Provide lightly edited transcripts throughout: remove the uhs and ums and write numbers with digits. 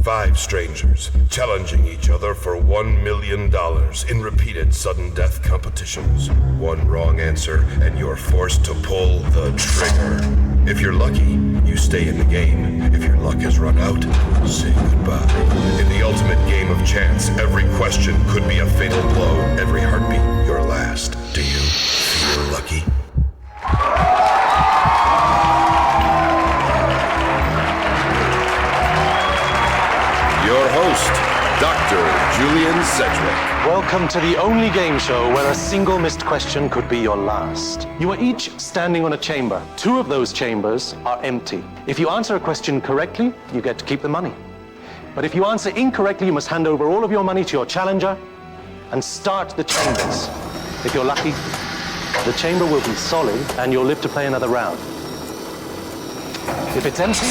5 strangers challenging each other for $1 million in repeated sudden death competitions. One wrong answer and you're forced to pull the trigger. If you're lucky, you stay in the game. If your luck has run out, say goodbye. In the ultimate game of chance, every question could be a fatal blow. Every heartbeat, your last. Do you feel lucky? Your host, Dr. Julian Sedgwick. Welcome to the only game show where a single missed question could be your last. You are each standing on a chamber. 2 of those chambers are empty. If you answer a question correctly, you get to keep the money. But if you answer incorrectly, you must hand over all of your money to your challenger and start the chambers. If you're lucky, the chamber will be solid and you'll live to play another round. If it's empty,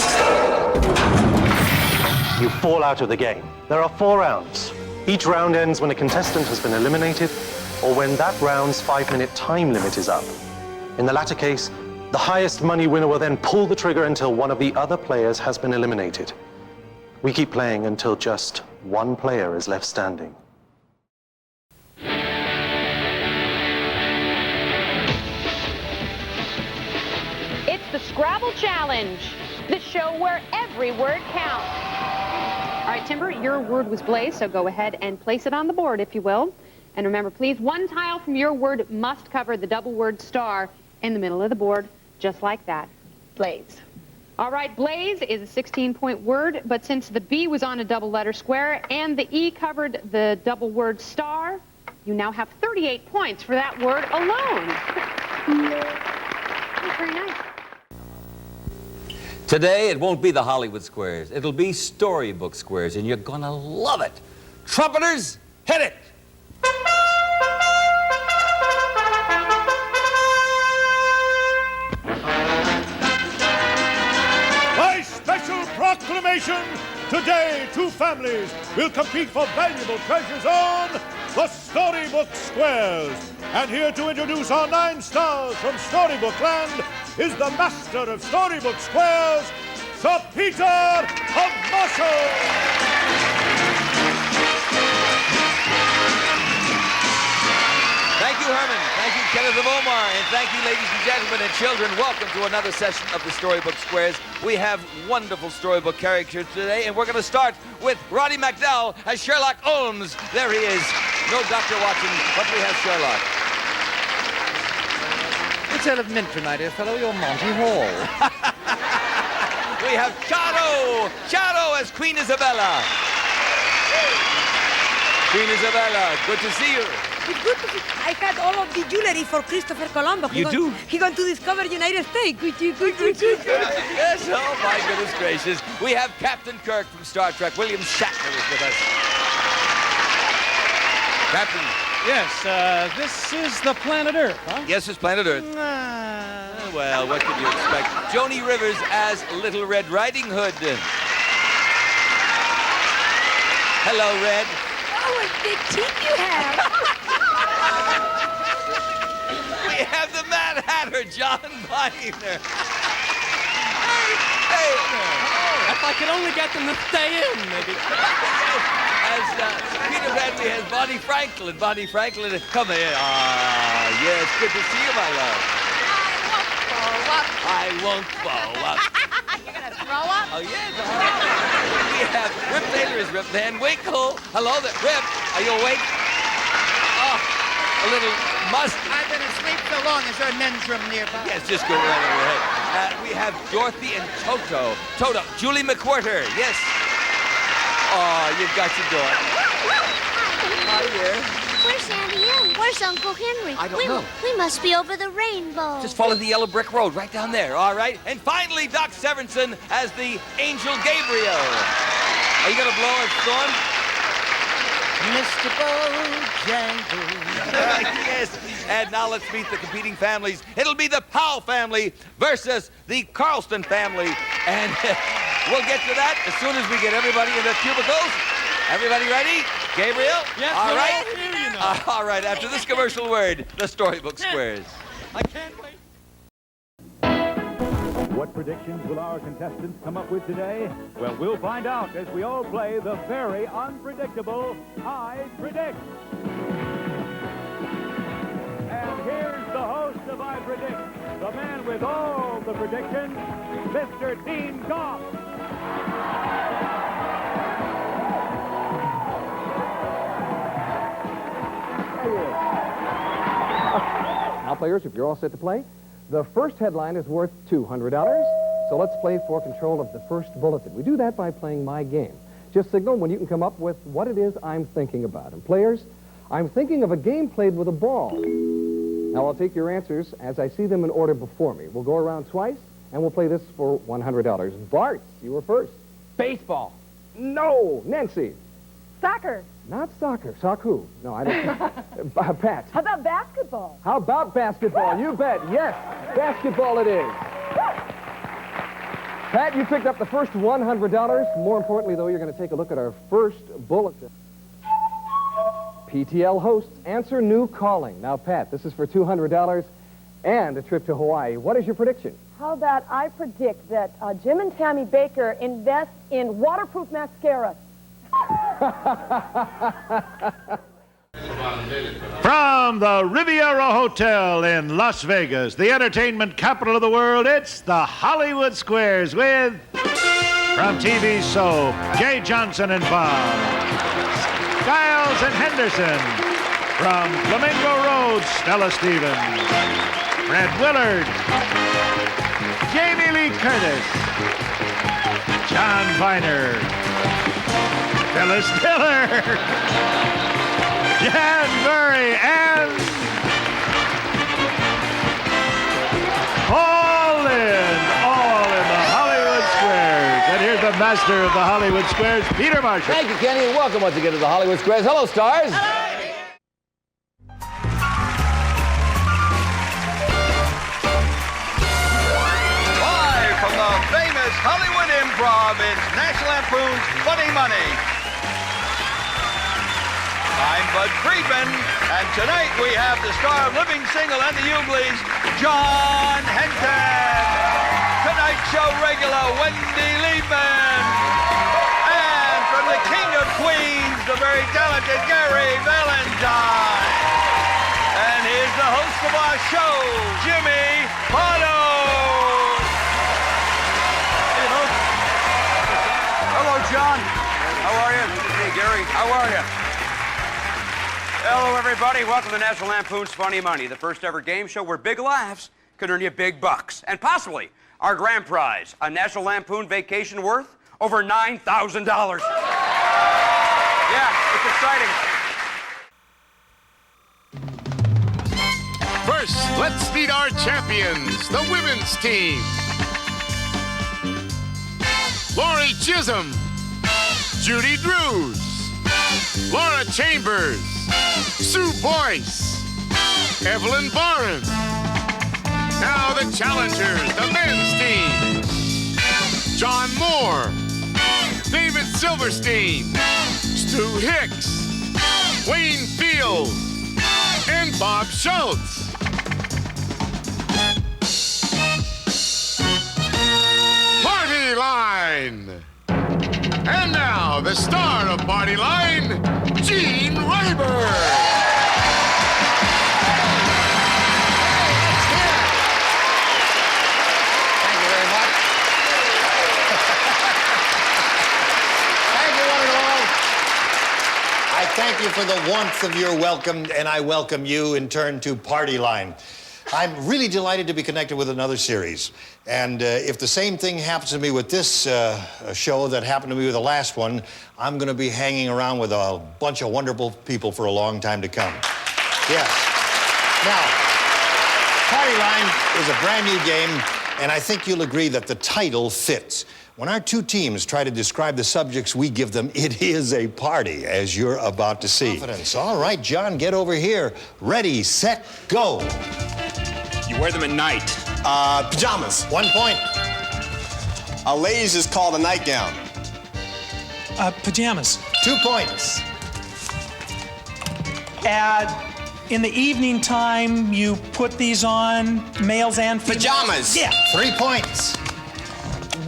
you fall out of the game. There are 4 rounds. Each round ends when a contestant has been eliminated or when that round's 5-minute time limit is up. In the latter case, the highest money winner will then pull the trigger until one of the other players has been eliminated. We keep playing until just one player is left standing. It's the Scrabble Challenge, the show where every word counts. All right, Timber, your word was Blaze, so go ahead and place it on the board, if you will. And remember, please, one tile from your word must cover the double word star in the middle of the board, just like that. Blaze. All right, Blaze is a 16-point word, but since the B was on a double letter square and the E covered the double word star, you now have 38 points for that word alone. Very nice. Today, it won't be the Hollywood Squares. It'll be Storybook Squares, and you're gonna love it. Trumpeters, hit it! By special proclamation, today 2 families will compete for valuable treasures on the Storybook Squares. And here to introduce our 9 stars from Storybook Land is the master of Storybook Squares, Sir Peter of Muscle. Thank you, Herman. Thank you, Kenneth of Omar. And thank you, ladies and gentlemen and children. Welcome to another session of the Storybook Squares. We have wonderful storybook characters today, and we're going to start with Roddy McDowell as Sherlock Holmes. There he is. No Dr. Watson, but we have Sherlock. It's Earl of Mintry, my dear fellow, you're Monty Hall. We have Charo as Queen Isabella. Queen Isabella, good to see you. It's good to see. I had all of the jewelry for Christopher Colombo. You do? He going to discover United States. Yes, oh my goodness gracious. We have Captain Kirk from Star Trek. William Shatner is with us. Captain. Yes, this is the planet Earth, huh? Yes, it's planet Earth. Well, what could you expect? Joni Rivers as Little Red Riding Hood. Hello, Red. Oh, what big teeth you have. We have the Mad Hatter, John Viner. Hey. If I could only get them to stay in, maybe. As Peter Pan, we have Bonnie Franklin. Bonnie Franklin, come here. Ah, yes, good to see you, my love. I won't bow up. You're going to throw up? Oh, yes. We have Rip Taylor is Rip Van Winkle. Hello there. Rip, are you awake? Oh, a little must. I've been asleep so long. Is there a men's room nearby? Yes, just go right over ahead. We have Dorothy and Toto. Julie McWhirter, yes. Oh, you've got your daughter. Hi, dear. Where's Sandy Ann? Where's Uncle Henry? I don't know. We must be over the rainbow. Just follow the yellow brick road right down there, all right? And finally, Doc Severinsen as the Angel Gabriel. Are you going to blow a storm? Mr. Bojangles. Yes. And now let's meet the competing families. It'll be the Powell family versus the Carlston family. And we'll get to that as soon as we get everybody in their cubicles. Everybody ready? Gabriel? Yes, all we're right. all here, you know. All right, after this commercial word, the Storybook Squares. I can't wait. What predictions will our contestants come up with today? Well, we'll find out as we all play the very unpredictable I Predict. And here's the host of I Predict, the man with all the predictions, Mr. Dean Goff. Now, players, if you're all set to play, the first headline is worth $200. So let's play for control of the first bulletin. We do that by playing my game. Just signal when you can come up with what it is I'm thinking about. And players, I'm thinking of a game played with a ball. Now, I'll take your answers as I see them in order before me. We'll go around twice, and we'll play this for $100. Bart, you were first. Baseball. No! Nancy. Soccer. Not soccer. Soccer. No, I don't. Pat. How about basketball? How about basketball? You bet. Yes, basketball it is. Pat, you picked up the first $100. More importantly, though, you're going to take a look at our first bulletin. PTL hosts answer new calling. Now, Pat, this is for $200 and a trip to Hawaii. What is your prediction? How about I predict that Jim and Tammy Baker invest in waterproof mascara? From the Riviera Hotel in Las Vegas, the entertainment capital of the world, it's the Hollywood Squares with, from TV soap, Jay Johnson and Bob, Giles and Henderson, from Flamingo Road, Stella Stevens, Fred Willard, Jamie Lee Curtis, John Viner, Phyllis Diller, Jan Murray, and all in the Hollywood Squares. And here's the master of the Hollywood Squares, Peter Marshall. Thank you, Kenny, and welcome once again to the Hollywood Squares. Hello, stars. Live from the famous Hollywood Improv, it's National Lampoon's Funny Money. I'm Bud Friedman, and tonight we have the star of Living Single and the Uglies, John Henton. Tonight's show regular, Wendy Liebman. And from the King of Queens, the very talented Gary Valentine. And here's the host of our show, Jimmy Pardo. Hello, John. How are you? Hey, Gary. How are you? Hello, everybody. Welcome to National Lampoon's Funny Money, the first ever game show where big laughs could earn you big bucks. And possibly our grand prize, a National Lampoon vacation worth over $9,000. Yeah, it's exciting. First, let's meet our champions, the women's team. Lori Chisholm, Judy Drews, Laura Chambers, Sue Boyce, Evelyn Barron. Now the challengers, the men's team. John Moore, David Silverstein, Stu Hicks, Wayne Field, and Bob Schultz. Party Line. And now, the star of Party Line, Gene Reiber. Thank you very much. Thank you, one and all. I thank you for the warmth of your welcome, and I welcome you in turn to Party Line. I'm really delighted to be connected with another series. And if the same thing happens to me with this show that happened to me with the last one, I'm going to be hanging around with a bunch of wonderful people for a long time to come. Yes. Now, Party Line is a brand new game, and I think you'll agree that the title fits. When our two teams try to describe the subjects we give them, it is a party, as you're about to see. Confidence. All right, John, get over here. Ready, set, go. You wear them at night. Pajamas. 1 point. A ladies is called a nightgown. Pajamas. 2 points. In the evening time, you put these on, males and females. Pajamas. Yeah. 3 points.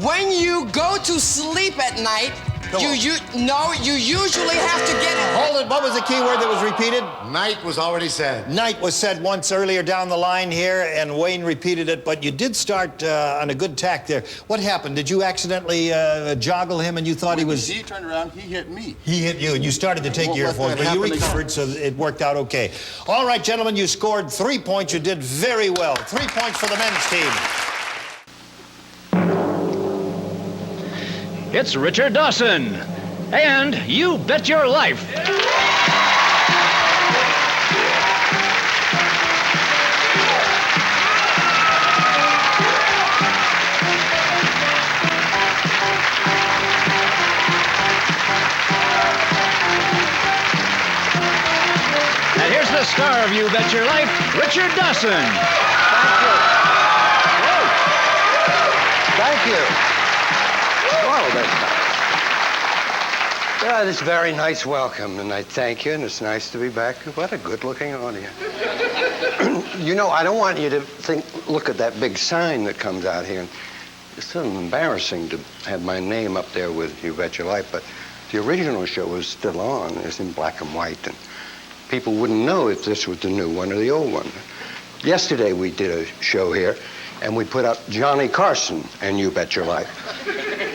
when you go to sleep at night, you usually have to get it. Hold it. What was the key word that was repeated? Night was already said. Night was said once earlier down the line here, and Wayne repeated it, but you did start on a good tack there. What happened? Did you accidentally joggle him and you thought he was... He turned around, he hit me. He hit you, and you started to take your earphones, but you recovered, so it worked out okay. All right, gentlemen, you scored 3 points. You did very well. 3 points for the men's team. It's Richard Dawson, and You Bet Your Life. And here's the star of You Bet Your Life, Richard Dawson. Thank you. Oh, that's very nice welcome, and I thank you, and it's nice to be back. What a good-looking audience. You know, I don't want you to look at that big sign that comes out here. It's sort of embarrassing to have my name up there with You Bet Your Life, but the original show is still on. It's in black and white, and people wouldn't know if this was the new one or the old one. Yesterday we did a show here, and we put up Johnny Carson and You Bet Your Life.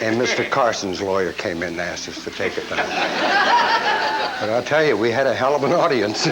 And Mr. Carson's lawyer came in and asked us to take it down. But I'll tell you, we had a hell of an audience.